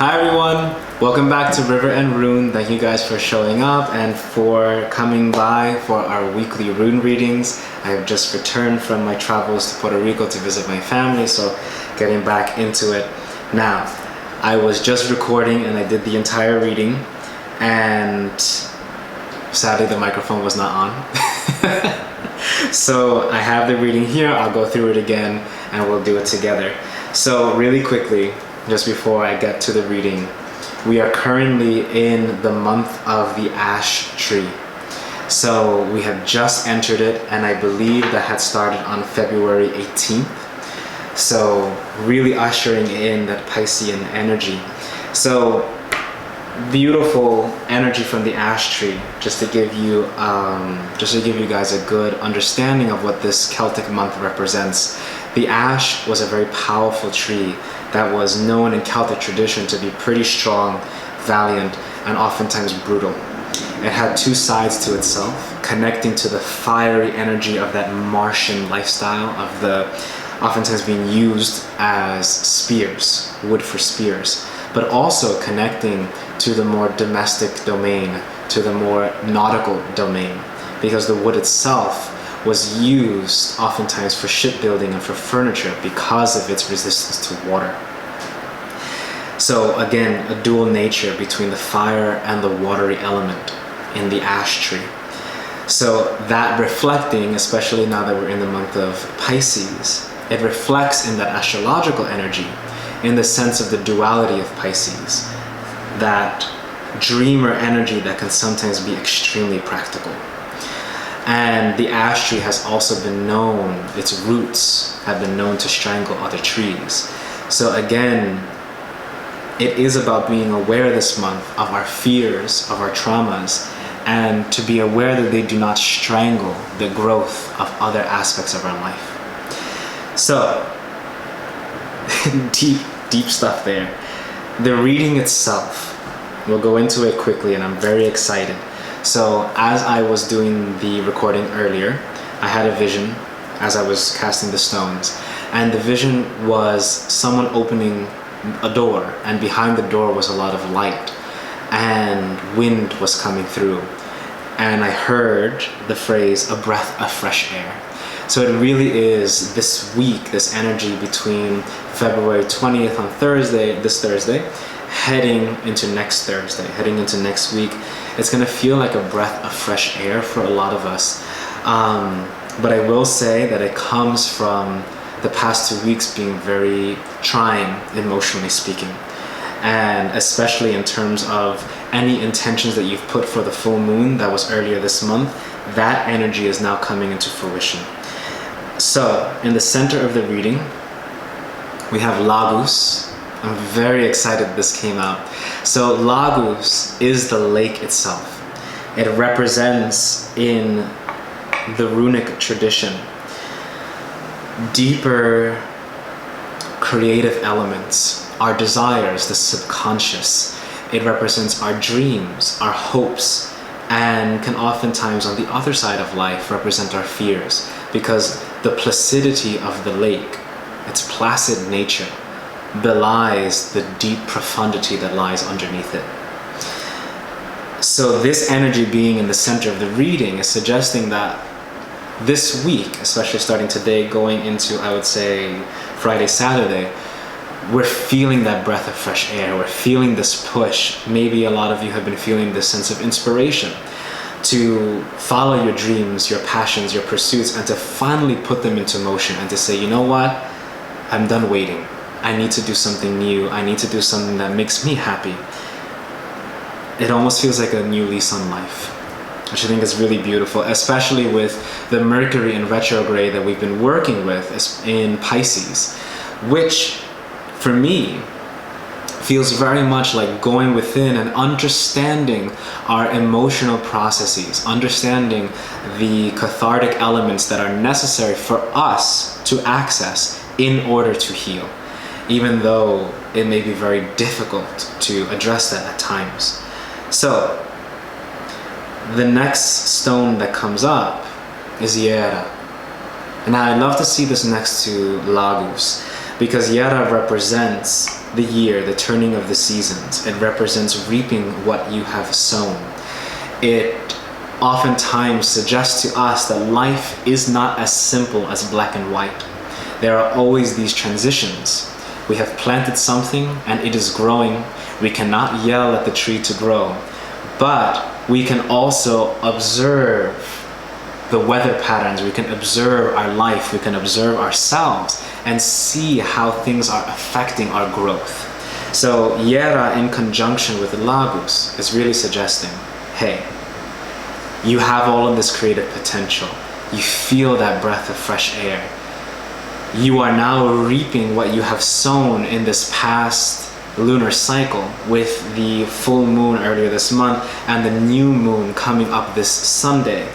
Hi everyone, welcome back to River and Rune. Thank you guys for showing up and for coming by for our weekly rune readings. I have just returned from my travels to Puerto Rico to visit my family, so getting back into it now. I was just recording and I did the entire reading, and sadly the microphone was not on. So I have the reading here, I'll go through it again and we'll do it together. So really quickly, just before I get to the reading, we are currently in the month of the ash tree. So we have just entered it, and I believe that had started on February 18th. So really ushering in that Piscean energy. So beautiful energy from the ash tree, just to give you guys a good understanding of what this Celtic month represents. The ash was a very powerful tree that was known in Celtic tradition to be pretty strong, valiant, and oftentimes brutal. It had two sides to itself, connecting to the fiery energy of that Martian lifestyle, of the oftentimes being used as spears, wood for spears, but also connecting to the more domestic domain, to the more nautical domain, because the wood itself was used oftentimes for shipbuilding and for furniture because of its resistance to water. So again, a dual nature between the fire and the watery element in the ash tree. So that reflecting, especially now that we're in the month of Pisces, it reflects in that astrological energy in the sense of the duality of Pisces, that dreamer energy that can sometimes be extremely practical. And the ash tree has also been known, its roots have been known to strangle other trees. So again, it is about being aware this month of our fears, of our traumas, and to be aware that they do not strangle the growth of other aspects of our life. So, deep stuff there. The reading itself, we'll go into it quickly, and I'm very excited. So as I was doing the recording earlier, I had a vision as I was casting the stones, and the vision was someone opening a door, and behind the door was a lot of light, and wind was coming through, and I heard the phrase, a breath of fresh air. So it really is this week, this energy between February 20th on this Thursday, heading into next Thursday, heading into next week. It's gonna feel like a breath of fresh air for a lot of us. But I will say that it comes from the past 2 weeks being very trying, emotionally speaking. And especially in terms of any intentions that you've put for the full moon that was earlier this month, that energy is now coming into fruition. So in the center of the reading, we have Lagos. I'm very excited this came out. So Lagos is the lake itself. It represents in the runic tradition deeper creative elements, our desires, the subconscious. It represents our dreams, our hopes, and can oftentimes on the other side of life represent our fears, because the placidity of the lake, its placid nature, belies the deep profundity that lies underneath it. So this energy being in the center of the reading is suggesting that this week, especially starting today, going into, I would say, Friday, Saturday, we're feeling that breath of fresh air. We're feeling this push. Maybe a lot of you have been feeling this sense of inspiration to follow your dreams, your passions, your pursuits, and to finally put them into motion and to say, you know what? I'm done waiting. I need to do something new. I need to do something that makes me happy. It almost feels like a new lease on life, which I think is really beautiful, especially with the Mercury in retrograde that we've been working with in Pisces, which for me feels very much like going within and understanding our emotional processes, understanding the cathartic elements that are necessary for us to access in order to heal, even though it may be very difficult to address that at times. So the next stone that comes up is Hierra. And I'd love to see this next to Lagos. because Yera represents the year, the turning of the seasons. It represents reaping what you have sown. It oftentimes suggests to us that life is not as simple as black and white. There are always these transitions. We have planted something and it is growing. We cannot yell at the tree to grow, but we can also observe the weather patterns. We can observe our life. We can observe ourselves and see how things are affecting our growth. So Yera in conjunction with Lagus is really suggesting, hey, you have all of this creative potential. You feel that breath of fresh air. You are now reaping what you have sown in this past lunar cycle with the full moon earlier this month and the new moon coming up this Sunday.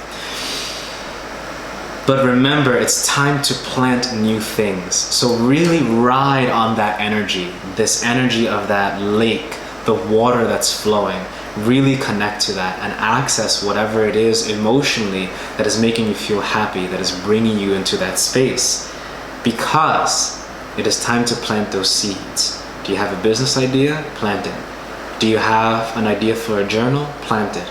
But remember, it's time to plant new things. So really ride on that energy, this energy of that lake, the water that's flowing. Really connect to that and access whatever it is emotionally that is making you feel happy, that is bringing you into that space. Because it is time to plant those seeds. Do you have a business idea? Plant it. Do you have an idea for a journal? Plant it.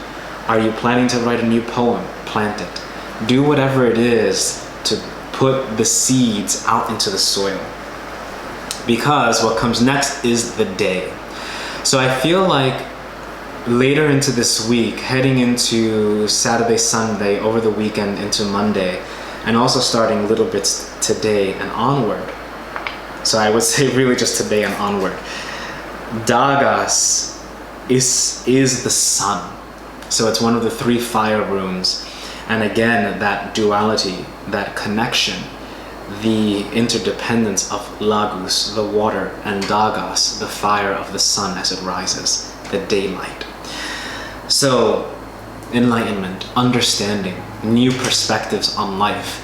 Are you planning to write a new poem? Plant it. Do whatever it is to put the seeds out into the soil. Because what comes next is the day. So I feel like later into this week, heading into Saturday, Sunday, over the weekend into Monday, and also starting little bits today and onward. So I would say really just today and onward. Dagas is the sun. So it's one of the 3 fire runes. And again, that duality, that connection, the interdependence of Lagus, the water, and Dagas, the fire of the sun as it rises, the daylight. So, enlightenment, understanding, new perspectives on life.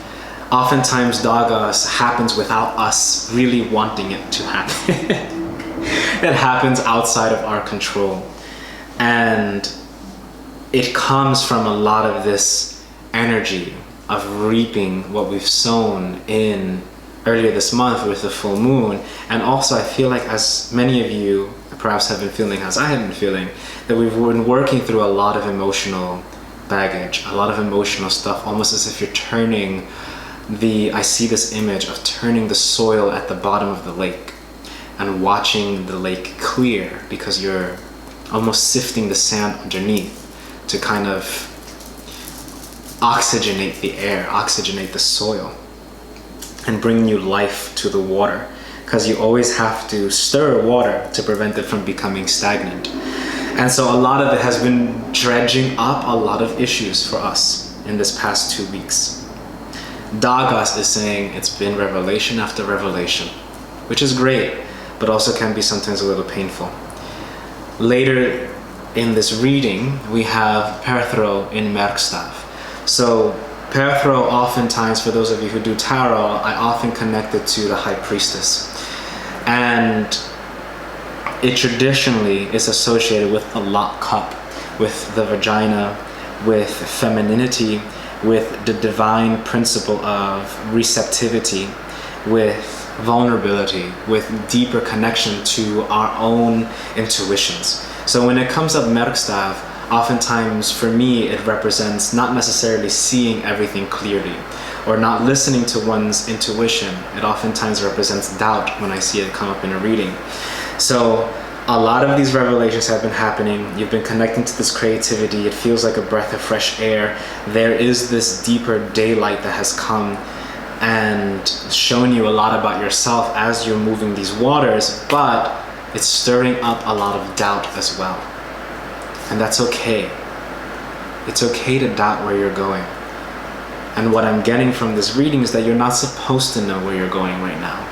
Oftentimes, Dagas happens without us really wanting it to happen. It happens outside of our control. And it comes from a lot of this energy of reaping what we've sown in earlier this month with the full moon. And also, I feel like, as many of you perhaps have been feeling, as I have been feeling, that we've been working through a lot of emotional baggage, a lot of emotional stuff, almost as if you're turning I see this image of turning the soil at the bottom of the lake and watching the lake clear, because you're almost sifting the sand underneath to kind of oxygenate the air, oxygenate the soil, and bring new life to the water. Because you always have to stir water to prevent it from becoming stagnant. And so a lot of it has been dredging up a lot of issues for us in this past 2 weeks. Dagas is saying it's been revelation after revelation, which is great, but also can be sometimes a little painful. Later in this reading, we have Perthro in Merkstav. So Perthro, oftentimes, for those of you who do tarot, I often connect it to the High Priestess. And it traditionally is associated with a lock cup, with the vagina, with femininity, with the divine principle of receptivity, with vulnerability, with deeper connection to our own intuitions. So when it comes up Merkstav, oftentimes for me it represents not necessarily seeing everything clearly or not listening to one's intuition. It oftentimes represents doubt when I see it come up in a reading. So a lot of these revelations have been happening. You've been connecting to this creativity. It feels like a breath of fresh air. There is this deeper daylight that has come and shown you a lot about yourself as you're moving these waters, but it's stirring up a lot of doubt as well. And that's okay. It's okay to doubt where you're going. And what I'm getting from this reading is that you're not supposed to know where you're going right now.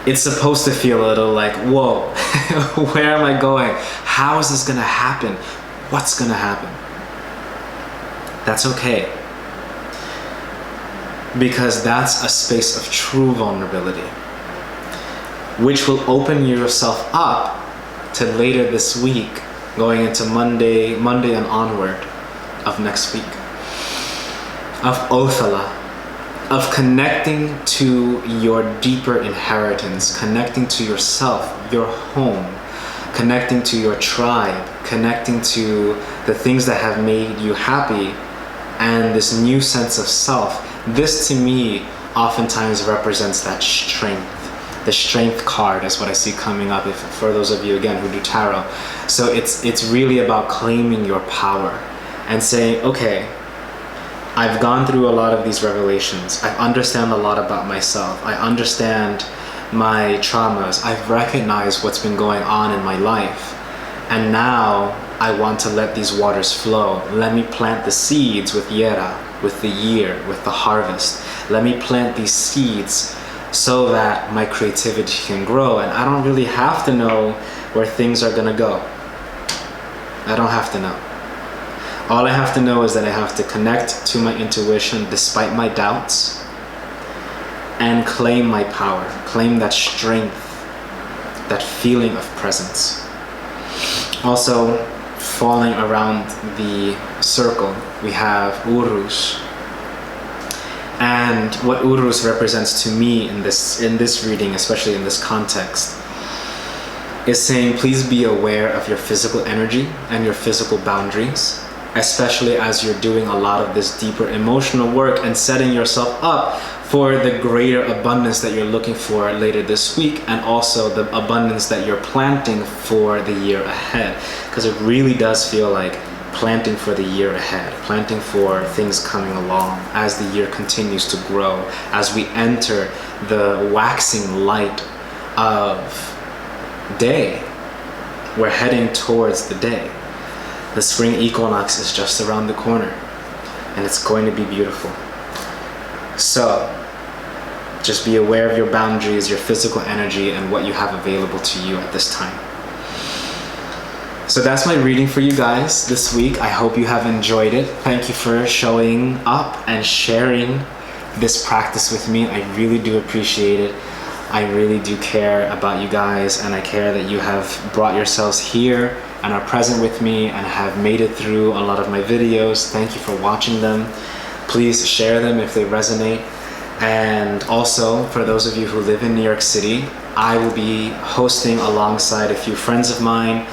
It's supposed to feel a little like, whoa, where am I going? How is this gonna happen? What's gonna happen? That's okay. Because that's a space of true vulnerability, which will open yourself up to later this week, going into Monday and onward of next week, of Othala, of connecting to your deeper inheritance, connecting to yourself, your home, connecting to your tribe, connecting to the things that have made you happy, and this new sense of self. This to me oftentimes represents that strength. The strength card is what I see coming up for those of you again who do tarot. So it's really about claiming your power and saying, okay, I've gone through a lot of these revelations. I understand a lot about myself. I understand my traumas. I've recognized what's been going on in my life. And now I want to let these waters flow. Let me plant the seeds with Yera, with the year, with the harvest. Let me plant these seeds so that my creativity can grow. And I don't really have to know where things are gonna go. I don't have to know. All I have to know is that I have to connect to my intuition despite my doubts and claim my power, claim that strength, that feeling of presence. Also, falling around the circle, we have Urus. And what Urus represents to me in this reading, especially in this context, is saying please be aware of your physical energy and your physical boundaries, especially as you're doing a lot of this deeper emotional work and setting yourself up for the greater abundance that you're looking for later this week, and also the abundance that you're planting for the year ahead. Because it really does feel like planting for the year ahead, planting for things coming along as the year continues to grow, as we enter the waxing light of day. We're heading towards the day. The spring equinox is just around the corner, and it's going to be beautiful. So just be aware of your boundaries, your physical energy, and what you have available to you at this time. So that's my reading for you guys this week. I hope you have enjoyed it. Thank you for showing up and sharing this practice with me. I really do appreciate it. I really do care about you guys, and I care that you have brought yourselves here and are present with me and have made it through a lot of my videos. Thank you for watching them. Please share them if they resonate. And also, for those of you who live in New York City, I will be hosting alongside a few friends of mine,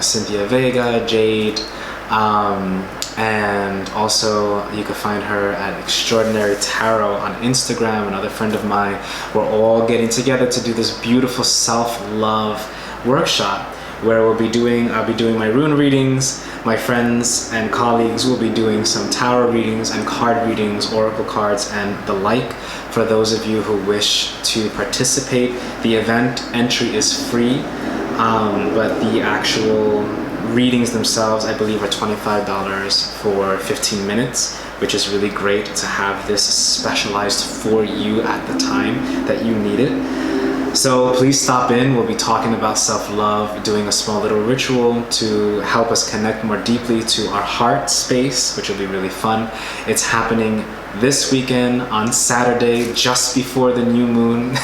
Cynthia Vega, Jade, and also you can find her at Extraordinary Tarot on Instagram, another friend of mine. We're all getting together to do this beautiful self-love workshop where I'll be doing my rune readings. My friends and colleagues will be doing some tarot readings and card readings, oracle cards, and the like. For those of you who wish to participate, the event entry is free, but the actual readings themselves, I believe, are $25 for 15 minutes, which is really great to have this specialized for you at the time that you need it. So please stop in. We'll be talking about self-love, doing a small little ritual to help us connect more deeply to our heart space, which will be really fun. It's happening this weekend on Saturday, just before the new moon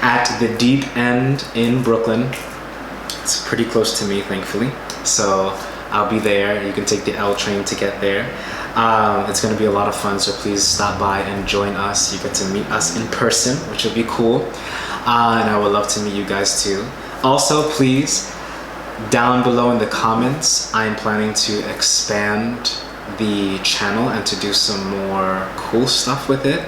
at the Deep End in Brooklyn. It's pretty close to me, thankfully. So I'll be there. You can take the L train to get there. It's going to be a lot of fun, so please stop by and join us. You get to meet us in person, which will be cool. And I would love to meet you guys too. Also, please, down below in the comments, I'm planning to expand the channel and to do some more cool stuff with it.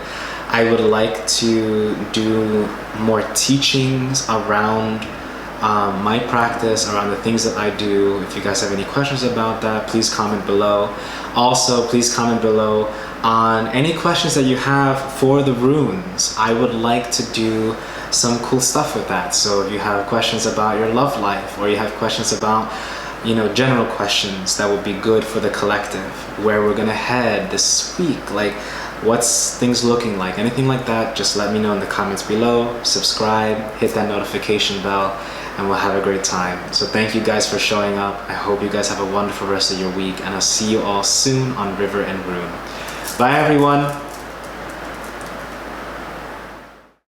I would like to do more teachings around my practice, around the things that I do. If you guys have any questions about that, please comment below. Also, please comment below on any questions that you have for the runes. I would like to do some cool stuff with that. So if you have questions about your love life, or you have questions about, general questions that would be good for the collective, where we're gonna head this week, like what's things looking like, anything like that, just let me know in the comments below. Subscribe, hit that notification bell, and we'll have a great time. So thank you guys for showing up. I hope you guys have a wonderful rest of your week, and I'll see you all soon on River and Rune. Bye everyone.